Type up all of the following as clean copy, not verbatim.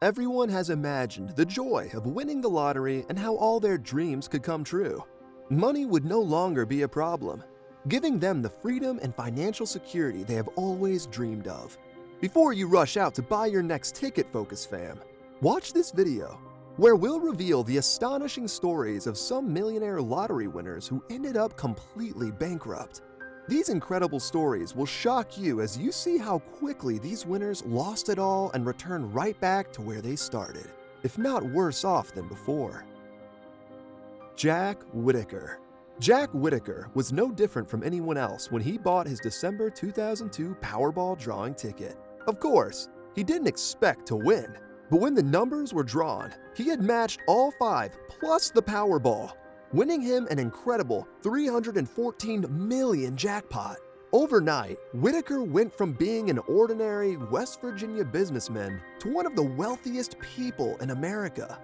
Everyone has imagined the joy of winning the lottery and how all their dreams could come true. Money would no longer be a problem, giving them the freedom and financial security they have always dreamed of. Before you rush out to buy your next ticket, Focus fam, watch this video where we'll reveal the astonishing stories of some millionaire lottery winners who ended up completely bankrupt. These incredible stories will shock you as you see how quickly these winners lost it all and returned right back to where they started, if not worse off than before. Jack Wittaker. Jack Wittaker was no different from anyone else when he bought his December 2002 Powerball drawing ticket. Of course, he didn't expect to win, but when the numbers were drawn, he had matched all 5 plus the Powerball, winning him an incredible $314 million jackpot. Overnight, Wittaker went from being an ordinary West Virginia businessman to one of the wealthiest people in America.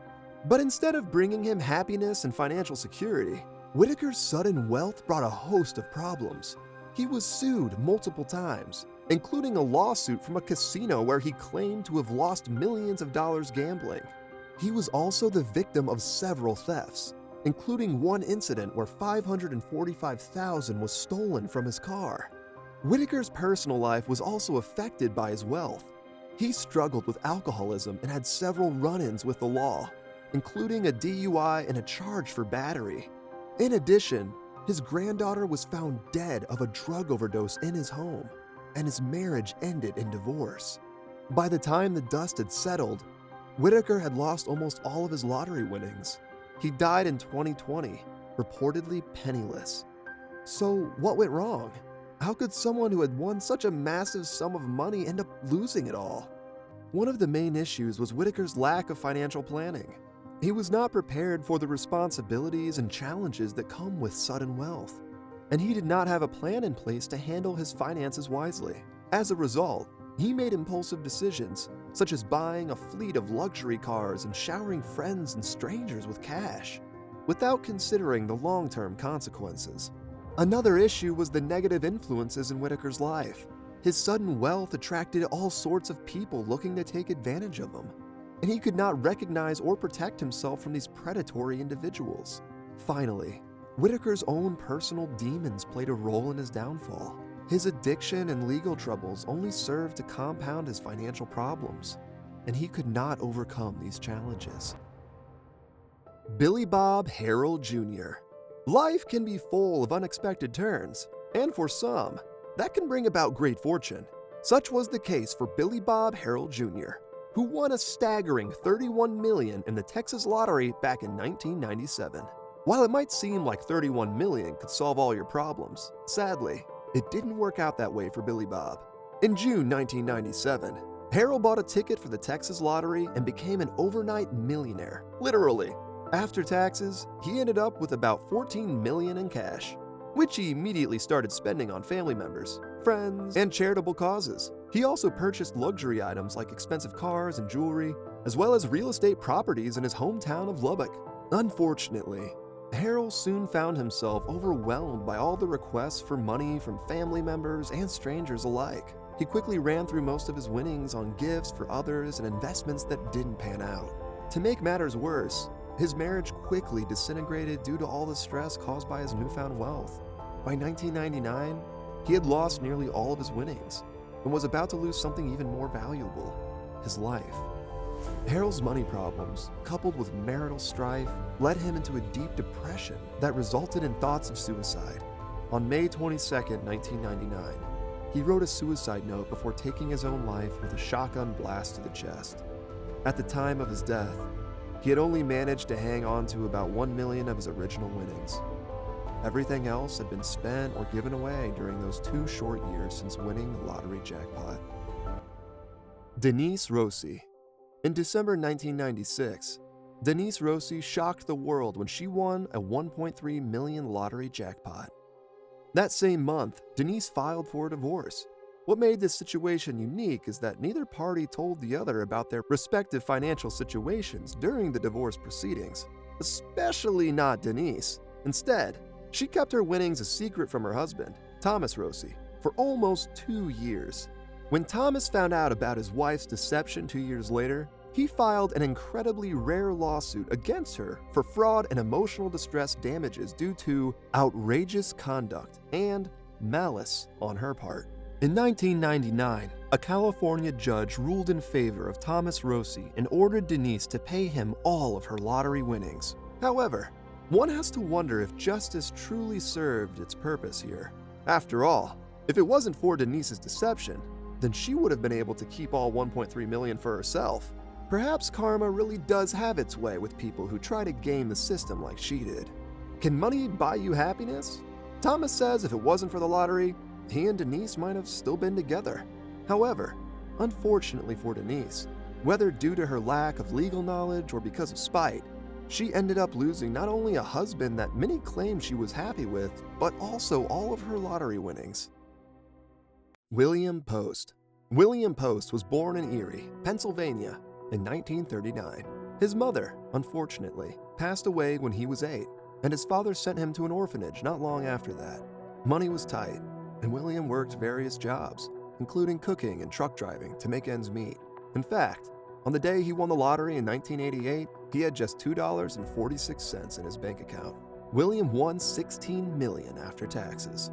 But instead of bringing him happiness and financial security, Wittaker's sudden wealth brought a host of problems. He was sued multiple times, including a lawsuit from a casino where he claimed to have lost millions of dollars gambling. He was also the victim of several thefts, including one incident where $545,000 was stolen from his car. Wittaker's personal life was also affected by his wealth. He struggled with alcoholism and had several run-ins with the law, including a DUI and a charge for battery. In addition, his granddaughter was found dead of a drug overdose in his home, and his marriage ended in divorce. By the time the dust had settled, Wittaker had lost almost all of his lottery winnings. He died in 2020, reportedly penniless. So what went wrong? How could someone who had won such a massive sum of money end up losing it all? One of the main issues was Wittaker's lack of financial planning. He was not prepared for the responsibilities and challenges that come with sudden wealth, and he did not have a plan in place to handle his finances wisely. As a result, he made impulsive decisions, such as buying a fleet of luxury cars and showering friends and strangers with cash, without considering the long-term consequences. Another issue was the negative influences in Wittaker's life. His sudden wealth attracted all sorts of people looking to take advantage of him, and he could not recognize or protect himself from these predatory individuals. Finally, Wittaker's own personal demons played a role in his downfall. His addiction and legal troubles only served to compound his financial problems, and he could not overcome these challenges. Billie Bob Harrell Jr. Life can be full of unexpected turns, and for some, that can bring about great fortune. Such was the case for Billie Bob Harrell Jr., who won a staggering $31 million in the Texas lottery back in 1997. While it might seem like $31 million could solve all your problems, sadly, it didn't work out that way for Billie Bob. In June 1997, Harrell bought a ticket for the Texas lottery and became an overnight millionaire, literally. After taxes, he ended up with about $14 million in cash, which he immediately started spending on family members, friends, and charitable causes. He also purchased luxury items like expensive cars and jewelry, as well as real estate properties in his hometown of Lubbock. Unfortunately, Harrell soon found himself overwhelmed by all the requests for money from family members and strangers alike. He quickly ran through most of his winnings on gifts for others and investments that didn't pan out. To make matters worse, his marriage quickly disintegrated due to all the stress caused by his newfound wealth. By 1999, he had lost nearly all of his winnings and was about to lose something even more valuable: his life. Harrell's money problems, coupled with marital strife, led him into a deep depression that resulted in thoughts of suicide. On May 22, 1999, he wrote a suicide note before taking his own life with a shotgun blast to the chest. At the time of his death, he had only managed to hang on to about $1 million of his original winnings. Everything else had been spent or given away during those 2 short years since winning the lottery jackpot. Denise Rossie. In December 1996, Denise Rossie shocked the world when she won a $1.3 million lottery jackpot. That same month, Denise filed for a divorce. What made this situation unique is that neither party told the other about their respective financial situations during the divorce proceedings, especially not Denise. Instead, she kept her winnings a secret from her husband, Thomas Rossie, for almost 2 years. When Thomas found out about his wife's deception 2 years later, he filed an incredibly rare lawsuit against her for fraud and emotional distress damages due to outrageous conduct and malice on her part. In 1999, a California judge ruled in favor of Thomas Rossie and ordered Denise to pay him all of her lottery winnings. However, one has to wonder if justice truly served its purpose here. After all, if it wasn't for Denise's deception, then she would have been able to keep all $1.3 million for herself. Perhaps karma really does have its way with people who try to game the system like she did. Can money buy you happiness? Thomas says if it wasn't for the lottery, he and Denise might have still been together. However, unfortunately for Denise, whether due to her lack of legal knowledge or because of spite, she ended up losing not only a husband that many claimed she was happy with, but also all of her lottery winnings. William Post. William Post was born in Erie, Pennsylvania, in 1939. His mother, unfortunately, passed away when he was 8, and his father sent him to an orphanage not long after that. Money was tight, and William worked various jobs, including cooking and truck driving, to make ends meet. In fact, on the day he won the lottery in 1988, he had just $2.46 in his bank account. William won $16 million after taxes.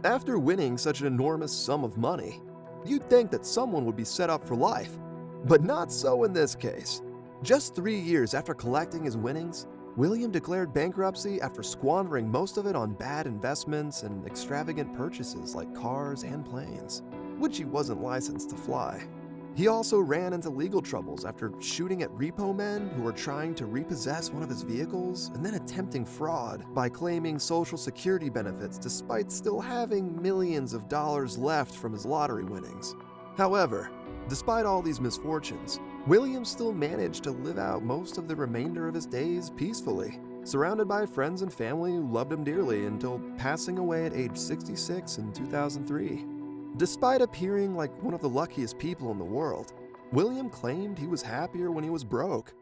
After winning such an enormous sum of money, you'd think that someone would be set up for life. But not so in this case. Just 3 years after collecting his winnings, William declared bankruptcy after squandering most of it on bad investments and extravagant purchases like cars and planes, which he wasn't licensed to fly. He also ran into legal troubles after shooting at repo men who were trying to repossess one of his vehicles and then attempting fraud by claiming Social Security benefits despite still having millions of dollars left from his lottery winnings. However, despite all these misfortunes, William still managed to live out most of the remainder of his days peacefully, surrounded by friends and family who loved him dearly until passing away at age 66 in 2003. Despite appearing like one of the luckiest people in the world, William claimed he was happier when he was broke.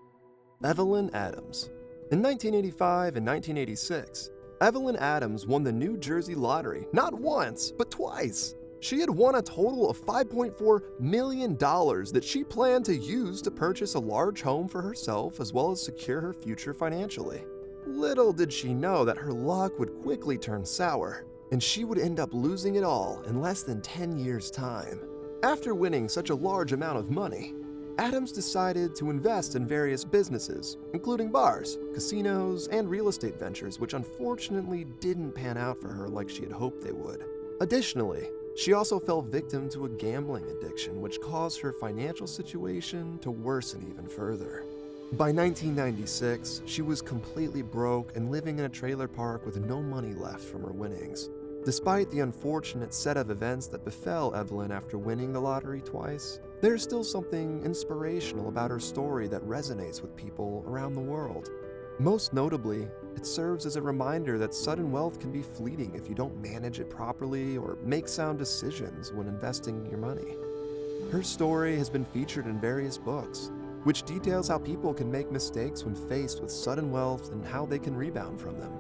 Evelyn Adams. In 1985 and 1986, Evelyn Adams won the New Jersey lottery not once, but twice. She had won a total of $5.4 million that she planned to use to purchase a large home for herself as well as secure her future financially. Little did she know that her luck would quickly turn sour, and she would end up losing it all in less than 10 years' time. After winning such a large amount of money, Adams decided to invest in various businesses, including bars, casinos, and real estate ventures, which unfortunately didn't pan out for her like she had hoped they would. Additionally, she also fell victim to a gambling addiction, which caused her financial situation to worsen even further. By 1996, she was completely broke and living in a trailer park with no money left from her winnings. Despite the unfortunate set of events that befell Evelyn after winning the lottery twice, there's still something inspirational about her story that resonates with people around the world. Most notably, it serves as a reminder that sudden wealth can be fleeting if you don't manage it properly or make sound decisions when investing your money. Her story has been featured in various books, which details how people can make mistakes when faced with sudden wealth and how they can rebound from them.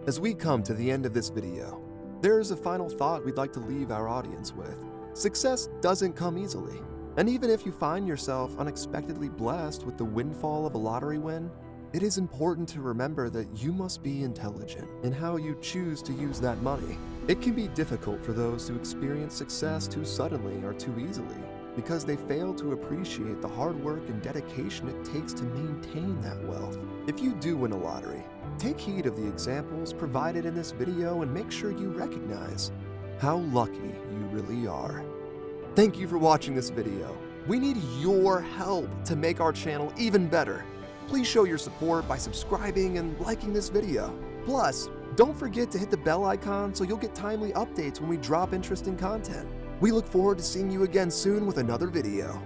As we come to the end of this video, there is a final thought we'd like to leave our audience with. Success doesn't come easily, and even if you find yourself unexpectedly blessed with the windfall of a lottery win, it is important to remember that you must be intelligent in how you choose to use that money. It can be difficult for those who experience success too suddenly or too easily because they fail to appreciate the hard work and dedication it takes to maintain that wealth. If you do win a lottery, take heed of the examples provided in this video and make sure you recognize how lucky you really are. Thank you for watching this video. We need your help to make our channel even better. Please show your support by subscribing and liking this video. Plus, don't forget to hit the bell icon so you'll get timely updates when we drop interesting content. We look forward to seeing you again soon with another video.